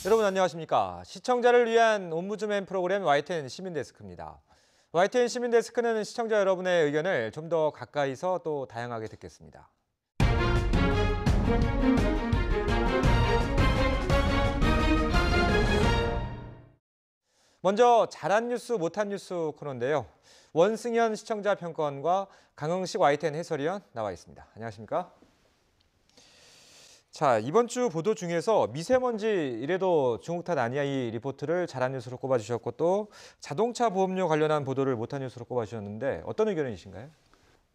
여러분 안녕하십니까. 시청자를 위한 옴부즈맨 프로그램 YTN 시민데스크입니다. YTN 시민데스크는 시청자 여러분의 의견을 좀 더 가까이서 또 다양하게 듣겠습니다. 먼저 잘한 뉴스, 못한 뉴스 코너인데요. 원승현 시청자 평가원과 강흥식 YTN 해설위원 나와 있습니다. 안녕하십니까? 자, 이번 주 보도 중에서 미세먼지 이래도 중국 탓 아니야 이 리포트를 잘한 뉴스로 꼽아주셨고 또 자동차 보험료 관련한 보도를 못한 뉴스로 꼽아주셨는데 어떤 의견이신가요?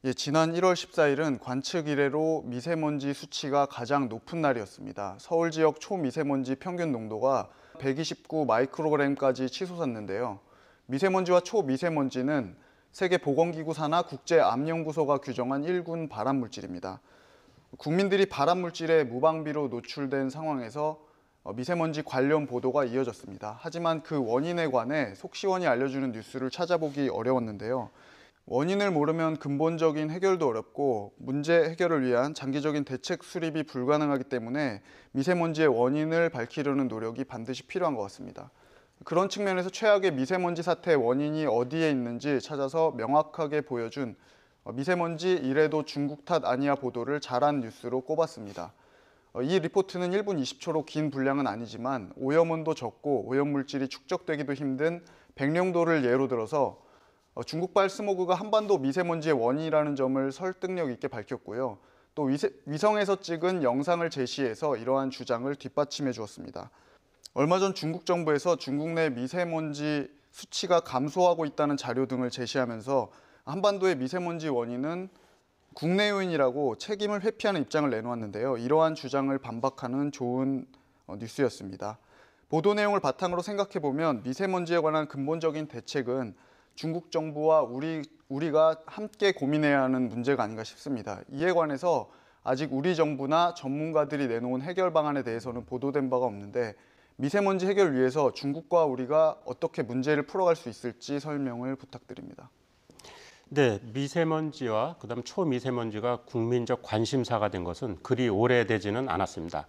예, 지난 1월 14일은 관측 이래로 미세먼지 수치가 가장 높은 날이었습니다. 서울 지역 초미세먼지 평균 농도가 129 마이크로그램까지 치솟았는데요. 미세먼지와 초미세먼지는 세계보건기구 산하 국제암연구소가 규정한 1군 발암물질입니다. 국민들이 발암물질에 무방비로 노출된 상황에서 미세먼지 관련 보도가 이어졌습니다. 하지만 그 원인에 관해 속시원히 알려주는 뉴스를 찾아보기 어려웠는데요. 원인을 모르면 근본적인 해결도 어렵고 문제 해결을 위한 장기적인 대책 수립이 불가능하기 때문에 미세먼지의 원인을 밝히려는 노력이 반드시 필요한 것 같습니다. 그런 측면에서 최악의 미세먼지 사태의 원인이 어디에 있는지 찾아서 명확하게 보여준 미세먼지 이래도 중국 탓 아니야 보도를 잘한 뉴스로 꼽았습니다. 이 리포트는 1분 20초로 긴 분량은 아니지만 오염원도 적고 오염물질이 축적되기도 힘든 백령도를 예로 들어서 중국발 스모그가 한반도 미세먼지의 원인이라는 점을 설득력 있게 밝혔고요. 또 위성에서 찍은 영상을 제시해서 이러한 주장을 뒷받침해 주었습니다. 얼마 전 중국 정부에서 중국 내 미세먼지 수치가 감소하고 있다는 자료 등을 제시하면서 한반도의 미세먼지 원인은 국내 요인이라고 책임을 회피하는 입장을 내놓았는데요. 이러한 주장을 반박하는 좋은 뉴스였습니다. 보도 내용을 바탕으로 생각해보면 미세먼지에 관한 근본적인 대책은 중국 정부와 우리가 함께 고민해야 하는 문제가 아닌가 싶습니다. 이에 관해서 아직 우리 정부나 전문가들이 내놓은 해결 방안에 대해서는 보도된 바가 없는데 미세먼지 해결을 위해서 중국과 우리가 어떻게 문제를 풀어갈 수 있을지 설명을 부탁드립니다. 네, 미세먼지와 그다음 초미세먼지가 국민적 관심사가 된 것은 그리 오래되지는 않았습니다.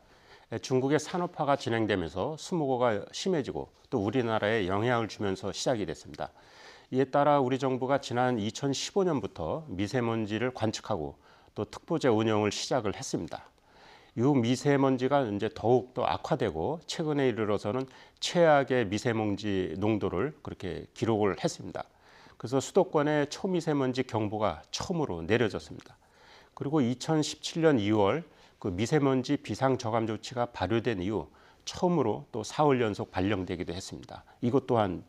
중국의 산업화가 진행되면서 스모그가 심해지고 또 우리나라에 영향을 주면서 시작이 됐습니다. 이에 따라 우리 정부가 지난 2015년부터 미세먼지를 관측하고 또 특보제 운영을 시작을 했습니다. 이 미세먼지가 이제 더욱 더 악화되고 최근에 이르러서는 최악의 미세먼지 농도를 그렇게 기록을 했습니다. 그래서 수도권에 초미세먼지 경보가 처음으로 내려졌습니다. 그리고 2017년 2월 그 미세먼지 비상저감 조치가 발효된 이후 처음으로 또 4월 연속 발령되기도 했습니다. 이것 또한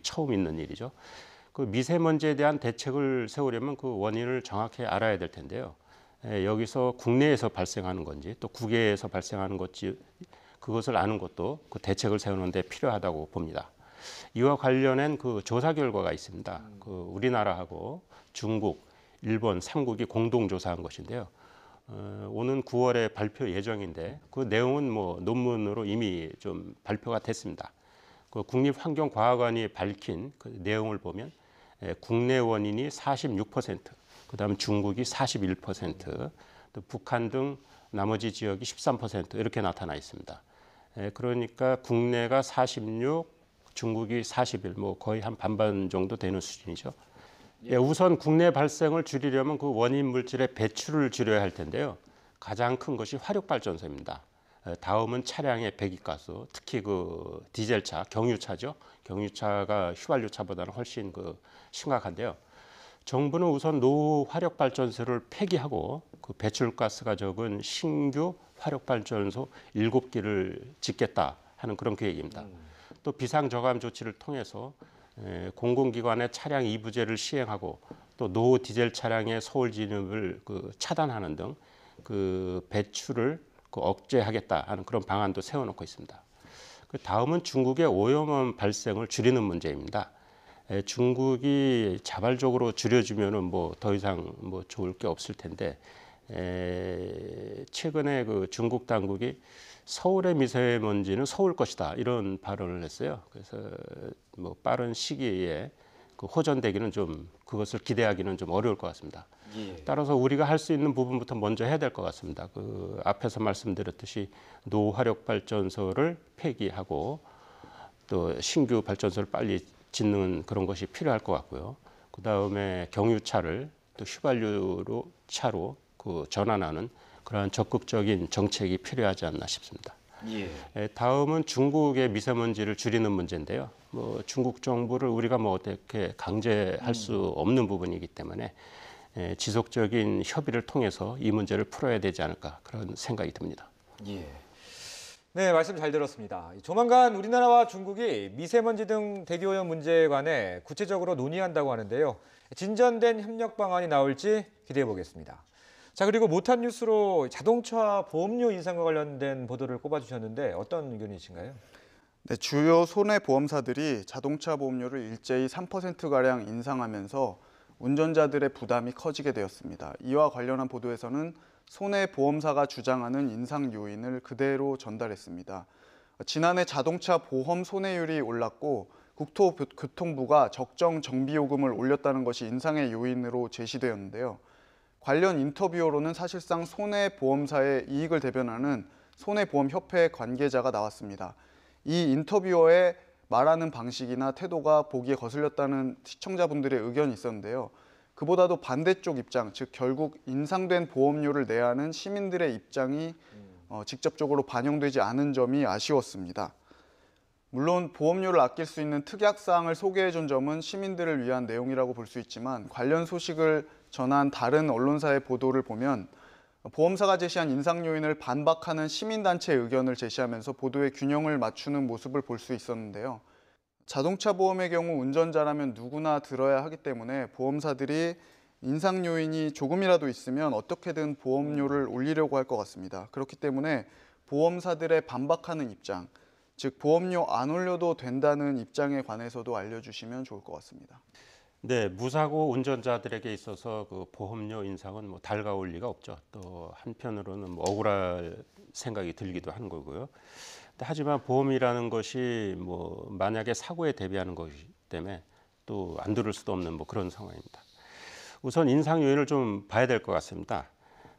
처음 있는 일이죠. 그 미세먼지에 대한 대책을 세우려면 그 원인을 정확히 알아야 될 텐데요. 여기서 국내에서 발생하는 건지 또 국외에서 발생하는 건지 그것을 아는 것도 그 대책을 세우는 데 필요하다고 봅니다. 이와 관련된 그 조사 결과가 있습니다. 그 우리나라하고 중국, 일본 3국이 공동 조사한 것인데요. 오는 9월에 발표 예정인데 그 내용은 뭐 논문으로 이미 좀 발표가 됐습니다. 그 국립환경과학원이 밝힌 그 내용을 보면 국내 원인이 46%, 그다음 중국이 41%, 또 북한 등 나머지 지역이 13% 이렇게 나타나 있습니다. 그러니까 국내가 46, 중국이 41, 뭐 거의 한 반반 정도 되는 수준이죠. 우선 국내 발생을 줄이려면 그 원인 물질의 배출을 줄여야 할 텐데요. 가장 큰 것이 화력발전소입니다. 다음은 차량의 배기가스, 특히 그 디젤차, 경유차죠. 경유차가 휘발유차보다는 훨씬 그 심각한데요. 정부는 우선 노후 화력발전소를 폐기하고 그 배출가스가 적은 신규 화력발전소 7기를 짓겠다 하는 그런 계획입니다. 또 비상저감 조치를 통해서 공공기관의 차량 이부제를 시행하고 또 노후 디젤 차량의 서울 진입을 그 차단하는 등 그 배출을 그 억제하겠다 하는 그런 방안도 세워놓고 있습니다. 그 다음은 중국의 오염원 발생을 줄이는 문제입니다. 중국이 자발적으로 줄여주면은 뭐 더 이상 뭐 좋을 게 없을 텐데 최근에 그 중국 당국이 서울의 미세먼지는 서울 것이다 이런 발언을 했어요. 그래서 뭐 빠른 시기에 그 호전되기는 좀 그것을 기대하기는 좀 어려울 것 같습니다. 예. 따라서 우리가 할 수 있는 부분부터 먼저 해야 될 것 같습니다. 그 앞에서 말씀드렸듯이 노화력 발전소를 폐기하고 또 신규 발전소를 빨리 짓는 그런 것이 필요할 것 같고요. 그 다음에 경유차를 또 휘발유로 차로 그 전환하는 그러한 적극적인 정책이 필요하지 않나 싶습니다. 예. 다음은 중국의 미세먼지를 줄이는 문제인데요. 뭐 중국 정부를 우리가 뭐 어떻게 강제할 수 없는 부분이기 때문에 지속적인 협의를 통해서 이 문제를 풀어야 되지 않을까 그런 생각이 듭니다. 예. 네, 말씀 잘 들었습니다. 조만간 우리나라와 중국이 미세먼지 등 대기오염 문제에 관해 구체적으로 논의한다고 하는데요. 진전된 협력 방안이 나올지 기대해 보겠습니다. 자, 그리고 못한 뉴스로 자동차 보험료 인상과 관련된 보도를 꼽아주셨는데 어떤 의견이신가요? 네, 주요 손해보험사들이 자동차 보험료를 일제히 3%가량 인상하면서 운전자들의 부담이 커지게 되었습니다. 이와 관련한 보도에서는 손해보험사가 주장하는 인상 요인을 그대로 전달했습니다. 지난해 자동차 보험 손해율이 올랐고 국토교통부가 적정 정비요금을 올렸다는 것이 인상의 요인으로 제시되었는데요. 관련 인터뷰어로는 사실상 손해보험사의 이익을 대변하는 손해보험협회 관계자가 나왔습니다. 이 인터뷰어에 말하는 방식이나 태도가 보기에 거슬렸다는 시청자분들의 의견이 있었는데요. 그보다도 반대쪽 입장, 즉 결국 인상된 보험료를 내야 하는 시민들의 입장이 직접적으로 반영되지 않은 점이 아쉬웠습니다. 물론 보험료를 아낄 수 있는 특약사항을 소개해준 점은 시민들을 위한 내용이라고 볼 수 있지만 관련 소식을 전한 다른 언론사의 보도를 보면 보험사가 제시한 인상 요인을 반박하는 시민단체의 의견을 제시하면서 보도의 균형을 맞추는 모습을 볼 수 있었는데요. 자동차 보험의 경우 운전자라면 누구나 들어야 하기 때문에 보험사들이 인상 요인이 조금이라도 있으면 어떻게든 보험료를 올리려고 할 것 같습니다. 그렇기 때문에 보험사들의 반박하는 입장, 즉 보험료 안 올려도 된다는 입장에 관해서도 알려주시면 좋을 것 같습니다. 네, 무사고 운전자들에게 있어서 그 보험료 인상은 뭐 달가울 리가 없죠. 또 한편으로는 뭐 억울할 생각이 들기도 하는 거고요. 하지만 보험이라는 것이 뭐 만약에 사고에 대비하는 것이기 때문에 또 안 들을 수도 없는 뭐 그런 상황입니다. 우선 인상 요인을 좀 봐야 될 것 같습니다.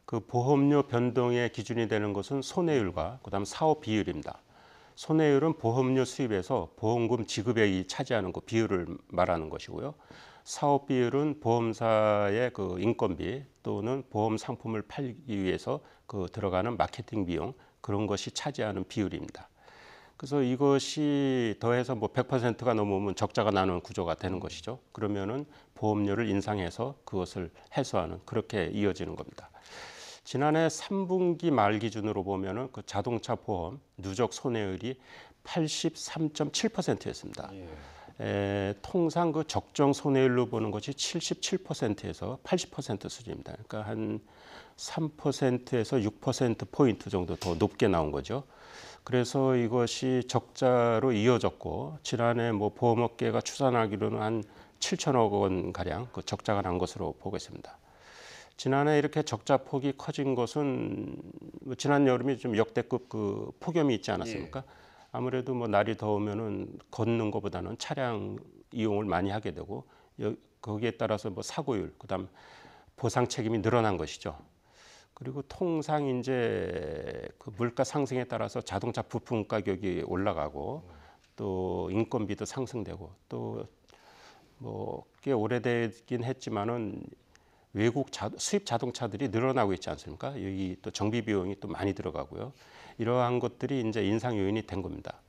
그 보험료 변동의 기준이 되는 것은 손해율과 그다음 사업 비율입니다. 손해율은 보험료 수입에서 보험금 지급액이 차지하는 그 비율을 말하는 것이고요. 사업 비율은 보험사의 그 인건비 또는 보험 상품을 팔기 위해서 그 들어가는 마케팅 비용 그런 것이 차지하는 비율입니다. 그래서 이것이 더해서 뭐 100%가 넘으면 적자가 나는 구조가 되는 것이죠. 그러면은 보험료를 인상해서 그것을 해소하는 그렇게 이어지는 겁니다. 지난해 3분기 말 기준으로 보면은 그 자동차 보험 누적 손해율이 83.7%였습니다. 통상 그 적정 손해율로 보는 것이 77%에서 80% 수준입니다. 그러니까 한 3%에서 6%포인트 정도 더 높게 나온 거죠. 그래서 이것이 적자로 이어졌고 지난해 뭐 보험업계가 추산하기로는 한 7천억 원 가량 그 적자가 난 것으로 보고 있습니다. 지난해 이렇게 적자 폭이 커진 것은 지난 여름이 좀 역대급 그 폭염이 있지 않았습니까? 아무래도 뭐 날이 더우면은 걷는 것보다는 차량 이용을 많이 하게 되고 거기에 따라서 뭐 사고율, 그다음 보상 책임이 늘어난 것이죠. 그리고 통상 이제 그 물가 상승에 따라서 자동차 부품 가격이 올라가고 또 인건비도 상승되고 또 뭐 꽤 오래되긴 했지만은 외국 수입 자동차들이 늘어나고 있지 않습니까? 여기 또 정비 비용이 또 많이 들어가고요. 이러한 것들이 이제 인상 요인이 된 겁니다.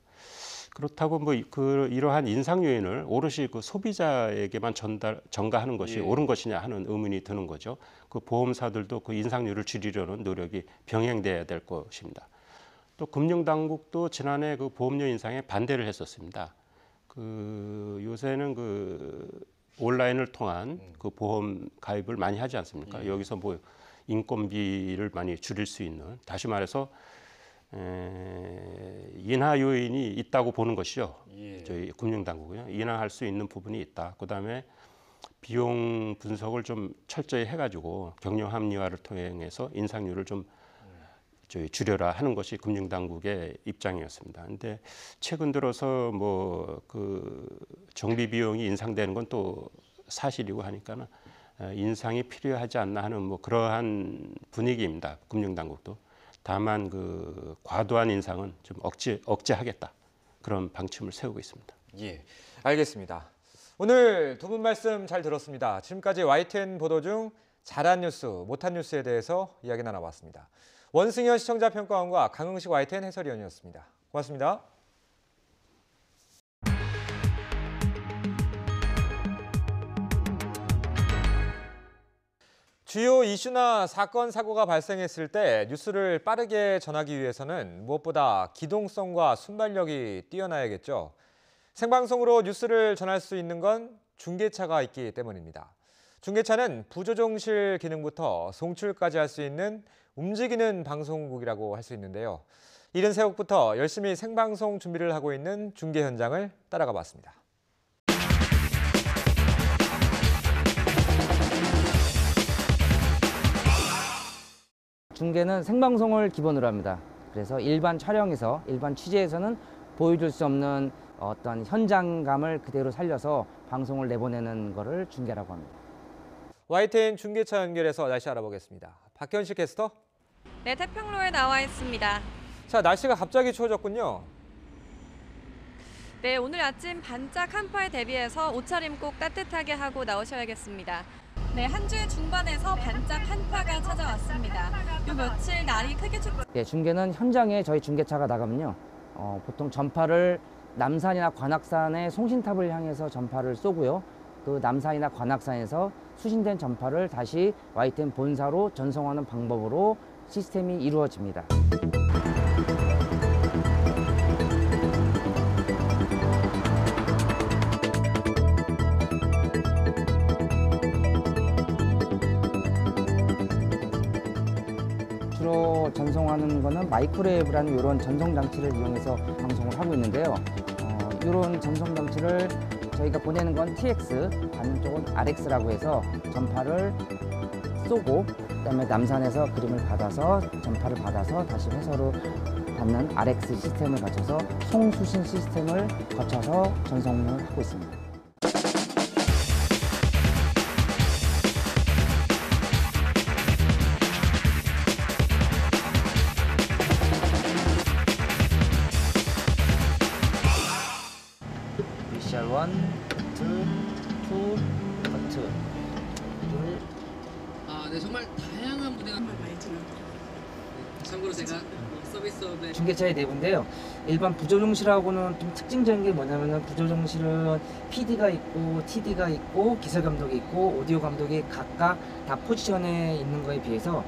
그렇다고 뭐 이러한 인상 요인을 오롯이 그 소비자에게만 전가하는 것이 옳은 것이냐 하는 의문이 드는 거죠. 그 보험사들도 그 인상률을 줄이려는 노력이 병행돼야 될 것입니다. 또 금융당국도 지난해 그 보험료 인상에 반대를 했었습니다. 그 요새는 그 온라인을 통한 그 보험 가입을 많이 하지 않습니까? 여기서 뭐 인건비를 많이 줄일 수 있는, 다시 말해서 인하 요인이 있다고 보는 것이죠. 저희 금융당국은요. 인하할 수 있는 부분이 있다. 그다음에 비용 분석을 좀 철저히 해가지고 경영 합리화를 통해서 인상률을 좀 저희 줄여라 하는 것이 금융당국의 입장이었습니다. 근데 최근 들어서 뭐 그 정비 비용이 인상되는 건 또 사실이고 하니까는 인상이 필요하지 않나 하는 뭐 그러한 분위기입니다. 금융당국도. 다만 그 과도한 인상은 좀 억제하겠다 그런 방침을 세우고 있습니다. 예, 알겠습니다. 오늘 두 분 말씀 잘 들었습니다. 지금까지 YTN 보도 중 잘한 뉴스, 못한 뉴스에 대해서 이야기 나눠봤습니다. 원승현 시청자평가원과 강흥식 YTN 해설위원이었습니다. 고맙습니다. 주요 이슈나 사건, 사고가 발생했을 때 뉴스를 빠르게 전하기 위해서는 무엇보다 기동성과 순발력이 뛰어나야겠죠. 생방송으로 뉴스를 전할 수 있는 건 중계차가 있기 때문입니다. 중계차는 부조종실 기능부터 송출까지 할 수 있는 움직이는 방송국이라고 할 수 있는데요. 이른 새벽부터 열심히 생방송 준비를 하고 있는 중계 현장을 따라가 봤습니다. 중계는 생방송을 기본으로 합니다. 그래서 일반 촬영에서, 일반 취재에서는 보여줄 수 없는 어떤 현장감을 그대로 살려서 방송을 내보내는 것을 중계라고 합니다. YTN 중계차 연결해서 날씨 알아보겠습니다. 박현식 캐스터. 네, 태평로에 나와 있습니다. 자, 날씨가 갑자기 추워졌군요. 네, 오늘 아침 반짝 한파에 대비해서 옷차림 꼭 따뜻하게 하고 나오셔야겠습니다. 네, 한 주의 중반에서 반짝 한파가 찾아왔습니다. 요 며칠 날이 크게 춥고 예, 중계는 현장에 저희 중계차가 나가면요. 보통 전파를 남산이나 관악산의 송신탑을 향해서 전파를 쏘고요. 그 남산이나 관악산에서 수신된 전파를 다시 YTN 본사로 전송하는 방법으로 시스템이 이루어집니다. 주로 전송하는 거는 마이크로웨이브라는 이런 전송 장치를 이용해서 방송을 하고 있는데요. 이런 전송 장치를 저희가 보내는 건 TX, 받는 쪽은 RX라고 해서 전파를 쏘고 그다음에 남산에서 그림을 받아서 전파를 받아서 다시 회서로 받는 RX 시스템을 거쳐서 송수신 시스템을 거쳐서 전송을 하고 있습니다. VCR 1, 커트, 2, 커트, 네, 정말 다양한 무대가 많이 지나요. 참고로 제가 서비스업에 중계차의 내부인데요. 일반 부조종실하고는 좀 특징적인 게 뭐냐면은 부조종실은 PD가 있고 TD가 있고 기술 감독이 있고 오디오 감독이 각각 다 포지션에 있는 거에 비해서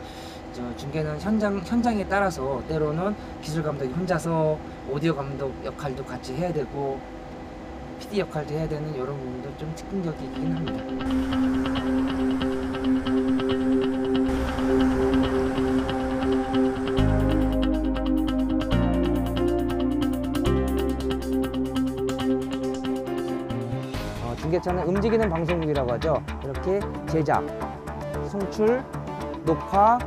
중계는 현장에 따라서 때로는 기술 감독이 혼자서 오디오 감독 역할도 같이 해야 되고 PD 역할도 해야 되는 이런 부분도 좀 특징적이긴 합니다. 중계차는 움직이는 방송국이라고 하죠. 이렇게 제작, 송출, 녹화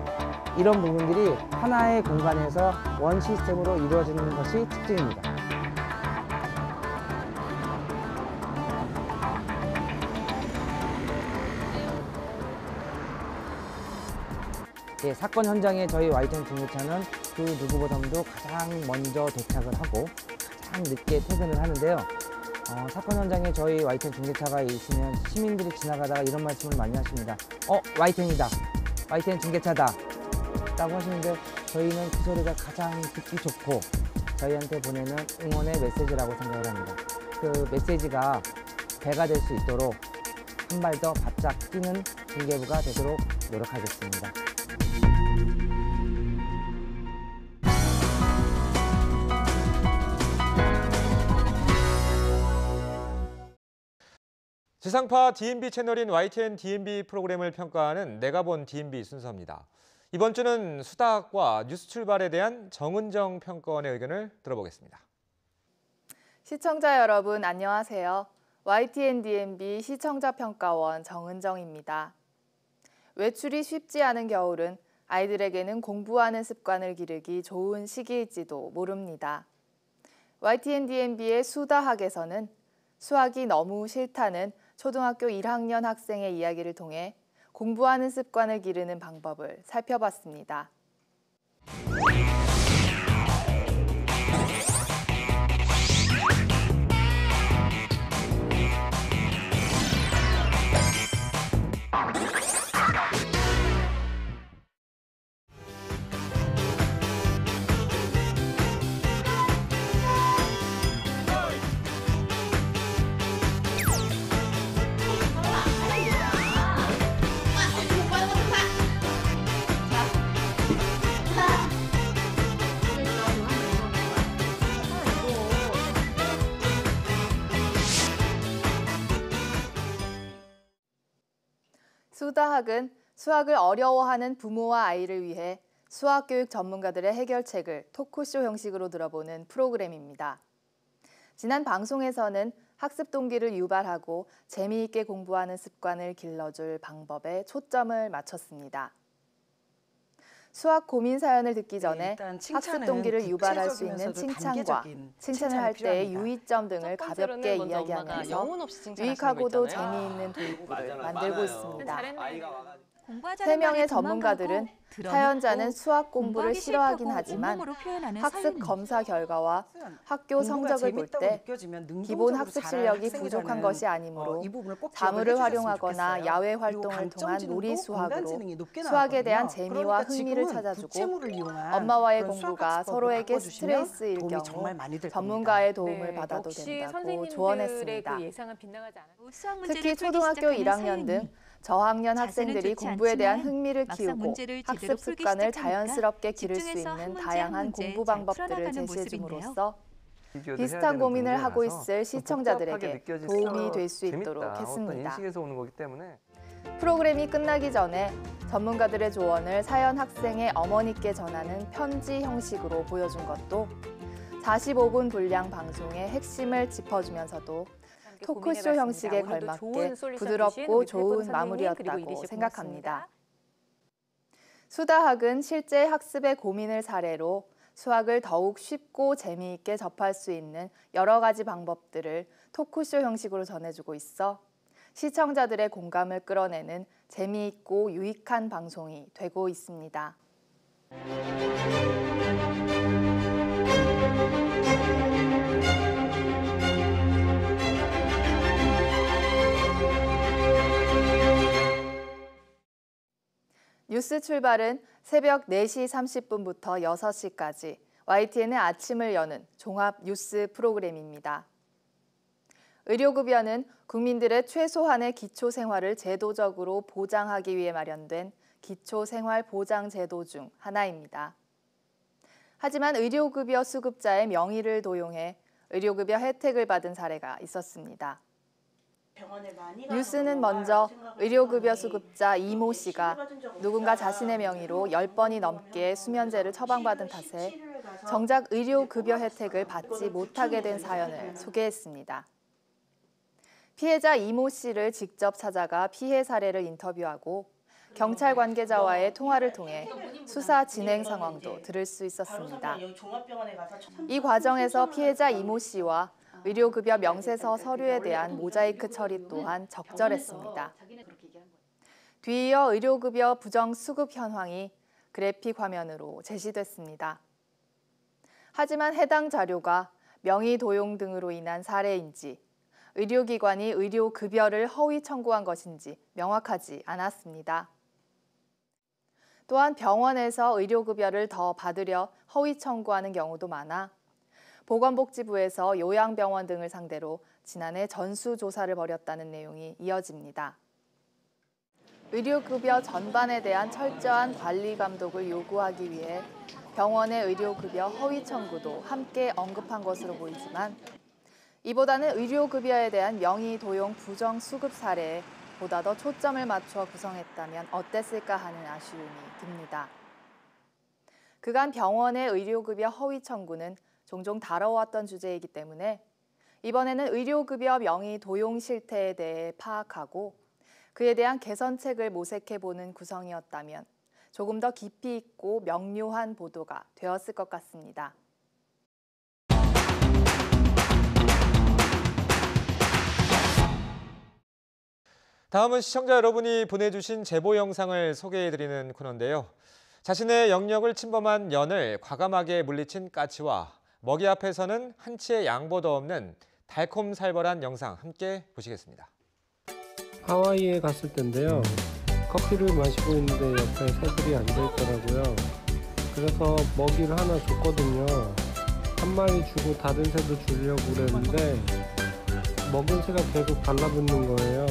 이런 부분들이 하나의 공간에서 원 시스템으로 이루어지는 것이 특징입니다. 예, 사건 현장에 저희 YTN 중계차는 그 누구보다도 가장 먼저 도착을 하고 가장 늦게 퇴근을 하는데요. 사건 현장에 저희 YTN 중계차가 있으면 시민들이 지나가다가 이런 말씀을 많이 하십니다. YTN이다. YTN 중계차다. 라고 하시는데 저희는 그 소리가 가장 듣기 좋고 저희한테 보내는 응원의 메시지라고 생각을 합니다. 그 메시지가 배가 될 수 있도록 한 발 더 바짝 뛰는 중계부가 되도록 노력하겠습니다. 지상파 DMB 채널인 YTN DMB 프로그램을 평가하는 내가 본 DMB 순서입니다. 이번 주는 수다학과 뉴스 출발에 대한 정은정 평가원의 의견을 들어보겠습니다. 시청자 여러분 안녕하세요. YTN DMB 시청자평가원 정은정입니다. 외출이 쉽지 않은 겨울은 아이들에게는 공부하는 습관을 기르기 좋은 시기일지도 모릅니다. YTN-DMB의 수다학에서는 수학이 너무 싫다는 초등학교 1학년 학생의 이야기를 통해 공부하는 습관을 기르는 방법을 살펴봤습니다. 수다학은 수학을 어려워하는 부모와 아이를 위해 수학교육 전문가들의 해결책을 토크쇼 형식으로 들어보는 프로그램입니다. 지난 방송에서는 학습 동기를 유발하고 재미있게 공부하는 습관을 길러줄 방법에 초점을 맞췄습니다. 수학 고민 사연을 듣기 전에 학습 동기를 유발할 수 있는 칭찬과 칭찬을 할 때의 유의점 등을 가볍게 이야기하면서 유익하고도 재미있는 도입부를 만들고 있습니다. 3명의 전문가들은 사연자는 수학 공부를 싫어하긴 하지만 학습 검사 결과와 학교 성적을 볼 때 기본 학습 실력이 부족한 것이 아니므로 자물을 활용하거나 야외 활동을 통한 놀이 수학으로 수학에 대한 재미와 흥미를 찾아주고 엄마와의 공부가 서로에게 스트레스일 경우 전문가의 도움을 받아도 된다고 조언했습니다. 특히 초등학교 1학년 등 저학년 학생들이 공부에 대한 흥미를 키우고 학습 습관을 자연스럽게 기를 수 있는 다양한 공부 방법들을 제시해 줌으로써 비슷한 고민을 하고 있을 시청자들에게 도움이 될 수 있도록 했습니다. 프로그램이 끝나기 전에 전문가들의 조언을 사연 학생의 어머니께 전하는 편지 형식으로 보여준 것도 45분 분량 방송의 핵심을 짚어주면서도 토크쇼 형식에 걸맞게 부드럽고 좋은 마무리였다고 생각합니다. 수다학은 실제 학습의 고민을 사례로 수학을 더욱 쉽고 재미있게 접할 수 있는 여러 가지 방법들을 토크쇼 형식으로 전해주고 있어 시청자들의 공감을 끌어내는 재미있고 유익한 방송이 되고 있습니다. 뉴스 출발은 새벽 4시 30분부터 6시까지 YTN의 아침을 여는 종합 뉴스 프로그램입니다. 의료급여는 국민들의 최소한의 기초생활을 제도적으로 보장하기 위해 마련된 기초생활보장제도 중 하나입니다. 하지만 의료급여 수급자의 명의를 도용해 의료급여 혜택을 받은 사례가 있었습니다. 뉴스는 먼저 의료급여 수급자 이모 씨가 누군가 자신의 명의로 10번이 넘게 수면제를 처방받은 탓에 정작 의료급여 혜택을 받지 못하게 된 사연을 소개했습니다. 피해자 이모 씨를 직접 찾아가 피해 사례를 인터뷰하고 경찰 관계자와의 통화를 통해 수사 진행 상황도 들을 수 있었습니다. 이 과정에서 피해자 이모 씨와 의료급여 명세서 서류에 대한 모자이크 처리 또한 적절했습니다. 뒤이어 의료급여 부정수급 현황이 그래픽 화면으로 제시됐습니다. 하지만 해당 자료가 명의 도용 등으로 인한 사례인지 의료기관이 의료급여를 허위 청구한 것인지 명확하지 않았습니다. 또한 병원에서 의료급여를 더 받으려 허위 청구하는 경우도 많아 보건복지부에서 요양병원 등을 상대로 지난해 전수조사를 벌였다는 내용이 이어집니다. 의료급여 전반에 대한 철저한 관리 감독을 요구하기 위해 병원의 의료급여 허위 청구도 함께 언급한 것으로 보이지만 이보다는 의료급여에 대한 명의 도용 부정 수급 사례에 보다 더 초점을 맞춰 구성했다면 어땠을까 하는 아쉬움이 듭니다. 그간 병원의 의료급여 허위 청구는 종종 다뤄왔던 주제이기 때문에 이번에는 의료급여 명의 도용 실태에 대해 파악하고 그에 대한 개선책을 모색해보는 구성이었다면 조금 더 깊이 있고 명료한 보도가 되었을 것 같습니다. 다음은 시청자 여러분이 보내주신 제보 영상을 소개해드리는 코너인데요. 자신의 영역을 침범한 연을 과감하게 물리친 까치와 먹이 앞에서는 한치의 양보도 없는 달콤살벌한 영상 함께 보시겠습니다. 하와이에 갔을 텐데요. 커피를 마시고 있는데 옆에 새들이 앉아있더라고요. 그래서 먹이를 하나 줬거든요. 한 마리 주고 다른 새도 주려고 그랬는데 먹은 새가 계속 달라붙는 거예요.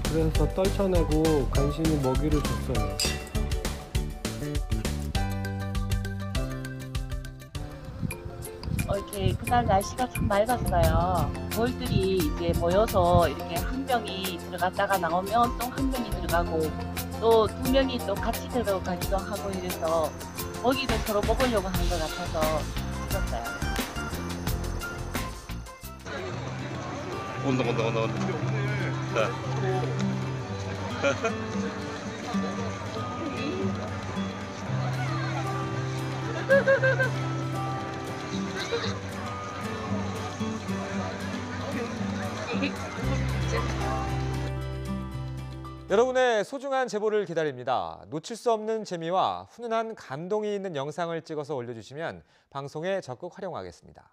그래서 떨쳐내고 간신히 먹이를 줬어요. 이렇게 그날 날씨가 참 맑았어요. 벌들이 이제 모여서 이렇게 한 명이 들어갔다가 나오면 또 한 명이 들어가고 또 두 명이 또 같이 들어가기도 하고 이래서 먹이를 서로 먹으려고 하는 것 같아서 좋았어요. 온다. 여러분의 소중한 제보를 기다립니다. 놓칠 수 없는 재미와 훈훈한 감동이 있는 영상을 찍어서 올려주시면 방송에 적극 활용하겠습니다.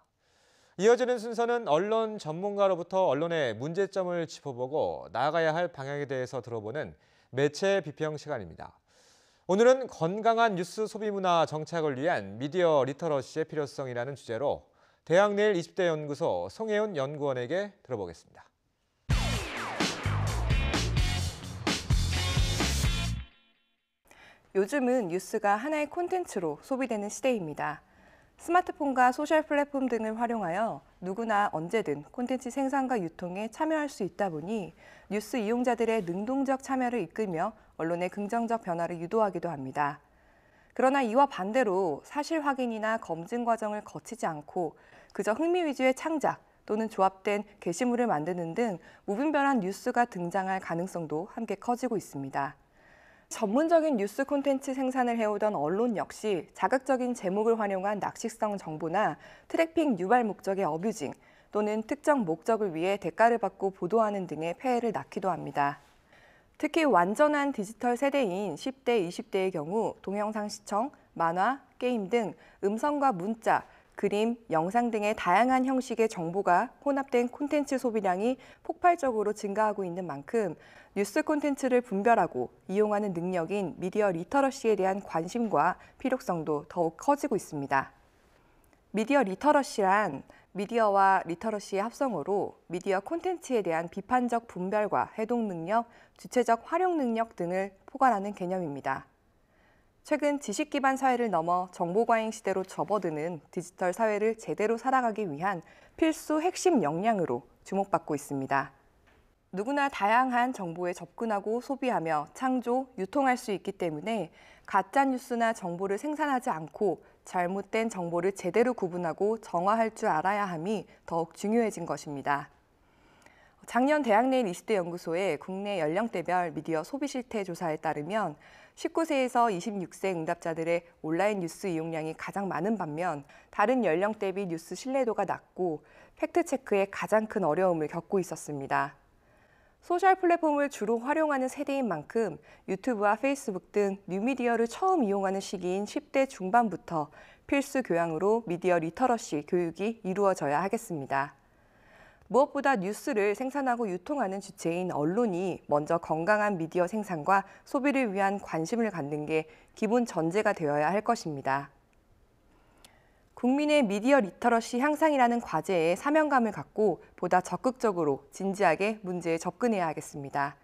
이어지는 순서는 언론 전문가로부터 언론의 문제점을 짚어보고 나아가야 할 방향에 대해서 들어보는 매체 비평 시간입니다. 오늘은 건강한 뉴스 소비 문화 정착을 위한 미디어 리터러시의 필요성이라는 주제로 대학내일 20대 연구소 송혜운 연구원에게 들어보겠습니다. 요즘은 뉴스가 하나의 콘텐츠로 소비되는 시대입니다. 스마트폰과 소셜 플랫폼 등을 활용하여 누구나 언제든 콘텐츠 생산과 유통에 참여할 수 있다 보니 뉴스 이용자들의 능동적 참여를 이끌며 언론의 긍정적 변화를 유도하기도 합니다. 그러나 이와 반대로 사실 확인이나 검증 과정을 거치지 않고 그저 흥미 위주의 창작 또는 조합된 게시물을 만드는 등 무분별한 뉴스가 등장할 가능성도 함께 커지고 있습니다. 전문적인 뉴스 콘텐츠 생산을 해오던 언론 역시 자극적인 제목을 활용한 낚시성 정보나 트래픽 유발 목적의 어뷰징 또는 특정 목적을 위해 대가를 받고 보도하는 등의 폐해를 낳기도 합니다. 특히 완전한 디지털 세대인 10대, 20대의 경우 동영상 시청, 만화, 게임 등 음성과 문자, 그림, 영상 등의 다양한 형식의 정보가 혼합된 콘텐츠 소비량이 폭발적으로 증가하고 있는 만큼 뉴스 콘텐츠를 분별하고 이용하는 능력인 미디어 리터러시에 대한 관심과 필요성도 더욱 커지고 있습니다. 미디어 리터러시란 미디어와 리터러시의 합성어로 미디어 콘텐츠에 대한 비판적 분별과 해독 능력, 주체적 활용 능력 등을 포괄하는 개념입니다. 최근 지식 기반 사회를 넘어 정보 과잉 시대로 접어드는 디지털 사회를 제대로 살아가기 위한 필수 핵심 역량으로 주목받고 있습니다. 누구나 다양한 정보에 접근하고 소비하며 창조, 유통할 수 있기 때문에 가짜 뉴스나 정보를 생산하지 않고 잘못된 정보를 제대로 구분하고 정화할 줄 알아야 함이 더욱 중요해진 것입니다. 작년 대학내일 20대 연구소의 국내 연령대별 미디어 소비 실태 조사에 따르면 19세에서 26세 응답자들의 온라인 뉴스 이용량이 가장 많은 반면 다른 연령 대비 뉴스 신뢰도가 낮고 팩트체크에 가장 큰 어려움을 겪고 있었습니다. 소셜 플랫폼을 주로 활용하는 세대인 만큼 유튜브와 페이스북 등 뉴미디어를 처음 이용하는 시기인 10대 중반부터 필수 교양으로 미디어 리터러시 교육이 이루어져야 하겠습니다. 무엇보다 뉴스를 생산하고 유통하는 주체인 언론이 먼저 건강한 미디어 생산과 소비를 위한 관심을 갖는 게 기본 전제가 되어야 할 것입니다. 국민의 미디어 리터러시 향상이라는 과제에 사명감을 갖고 보다 적극적으로 진지하게 문제에 접근해야 하겠습니다.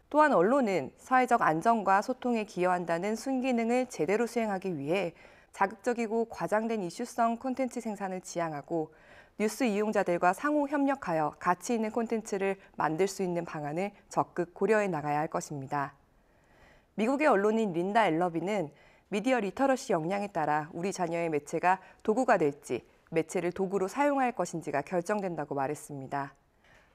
또한 언론은 사회적 안정과 소통에 기여한다는 순기능을 제대로 수행하기 위해 자극적이고 과장된 이슈성 콘텐츠 생산을 지향하고 뉴스 이용자들과 상호 협력하여 가치 있는 콘텐츠를 만들 수 있는 방안을 적극 고려해 나가야 할 것입니다. 미국의 언론인 린다 엘러비는 미디어 리터러시 역량에 따라 우리 자녀의 매체가 도구가 될지 매체를 도구로 사용할 것인지가 결정된다고 말했습니다.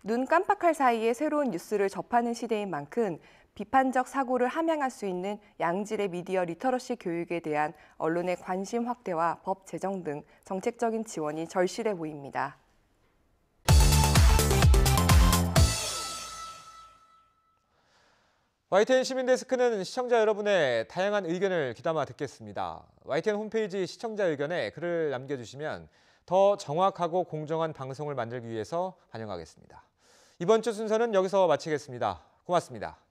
눈 깜빡할 사이에 새로운 뉴스를 접하는 시대인 만큼 비판적 사고를 함양할 수 있는 양질의 미디어 리터러시 교육에 대한 언론의 관심 확대와 법 제정 등 정책적인 지원이 절실해 보입니다. YTN 시민데스크는 시청자 여러분의 다양한 의견을 귀담아 듣겠습니다. YTN 홈페이지 시청자 의견에 글을 남겨주시면 더 정확하고 공정한 방송을 만들기 위해서 반영하겠습니다. 이번 주 순서는 여기서 마치겠습니다. 고맙습니다.